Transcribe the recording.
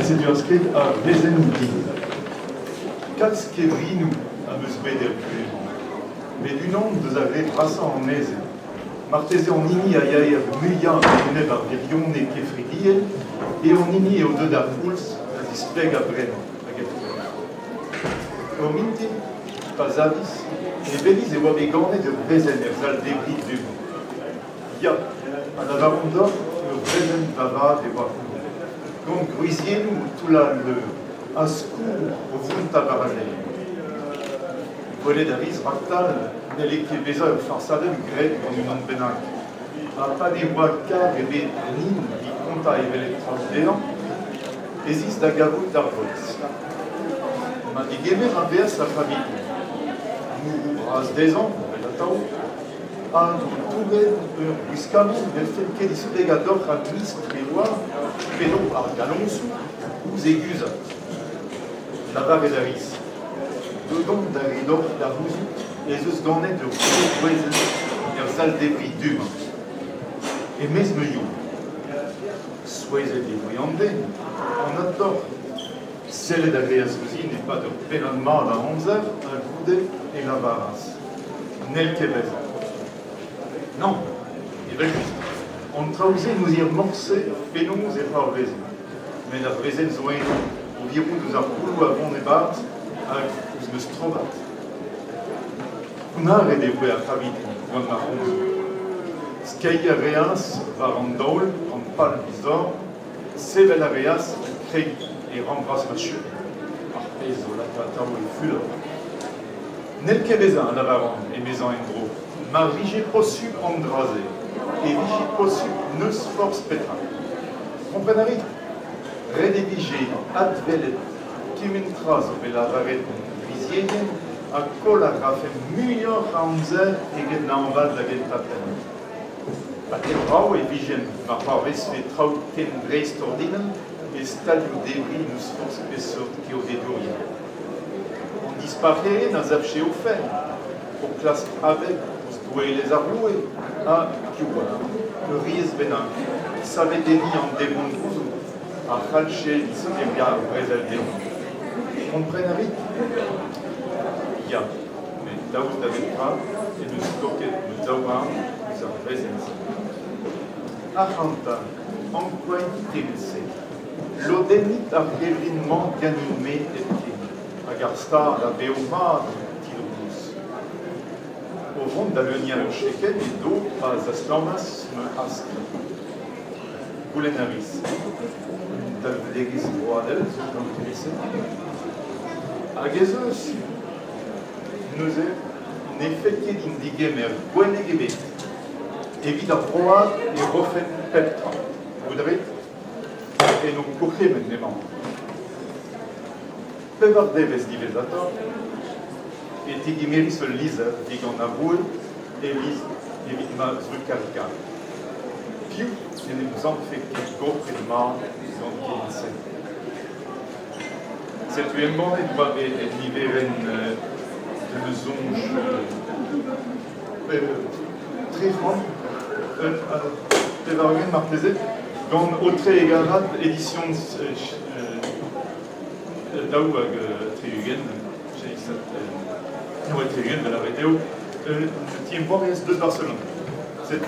C'est du inscrit à Vezenouti. Qu'est-ce qui est nous à me spéder mais du nom de Zagreb grâce en aise. Martese en ini a yair muyan et neb ar virion et kefridie et en ini et au deux d'Arfouls a displeg à Brennan. Ominti, pas avis, et Belize et Wabegane de Vezen et Zal débris du Ya, à la Varondor, le Vezen Bava des Wapou. Donc, gruisiez-nous tout là le ascou au fond de Tabarane. Volet d'Aris Ractal, Nelly Kebeza, Farsaden, Grec, dans une onde bénac. A pas des voix car et des nines qui comptent à électrosidéant, existe d'Agavou d'Arvois. On a dit Gémer à vers sa famille. Nous, bras des ans, la tao, a trouvé Wiscamon, le fait qu'il se dégador à Nice, Prévoit, Péno, Argalons, ou Zégusa. La barre et d'Aris. Dedans d'Aridor, d'Arrouzi, les us ganet de Rouézen, et Zal débris d'humain. Et mesme you. Soyez des voyandés, on a tort. Celle d'Agréasouzi n'est pas de pénonnement à 11h, à Goudé et la Barras. Nel Québec. Non, il est juste. On trausait nous y morcer, pénons et par Vézin. Mais la Vézin zoin, au virou nous a roulou avant les barres, avec le strobat. On a redévoué à Kavit, on a ronde. Skeia Reas, Varandol, en Palme Bizor, Sevel Reas, Cré et Rambras Machu. Arpezo, la Tatao et Fulor. Nel Québézin, la Varande, et Maison Endro. Marigé possu Andrasé, et Vigé possu Neus Force Petra. Comprenez? Redévigé, Advelet, Kimintras, et la Varette, Visienne, a Colagrafé, Million Ramzer, et Gednaanval, la Gedtaten. Patebrau et Vigien, ma parves fait Trauten Dreistordinen, et Stadio Débris, Neus Force Pesot, qui au dédourien. On disparaît, n'a zapché au fer, pour classe avec. Et les arloués à Cuba, le Ries Benin, savait des vies en débondouze, à Khalché, Sibéria, Brésil. Comprenez? Il y a, mais là où vous avez et nous stockons, nous avons, nous avons présence. Argenta, en quoi il l'odénit a réellement ganimé et qui, à Garstar, la Béoma, au fond d'Alonia le Sheket et d'eau à Zaslamas me asque. Boulenaris. D'Alvdegis Roadel, comme tu le sais. À Gezos, nous avons effectué d'indiquer mer Gwenegebe. Évite à Road et refait Petra. Vous voudrez? Et nous courir maintenant. Pevarde vestivisator. Et Tigimeri se lise, Digon Aboul, et vite ma Zukalka. Piu, et nous en fait quelque goprément, ils ont dit, c'est un bon et l'hiver de zonge très franc. Tu vas regarder ma plaisir. Dans autre égarat, édition d'Aou Triugen, j'ai dit ça. Oui, très bien, de la vidéo. Le team Boris de Barcelone. C'est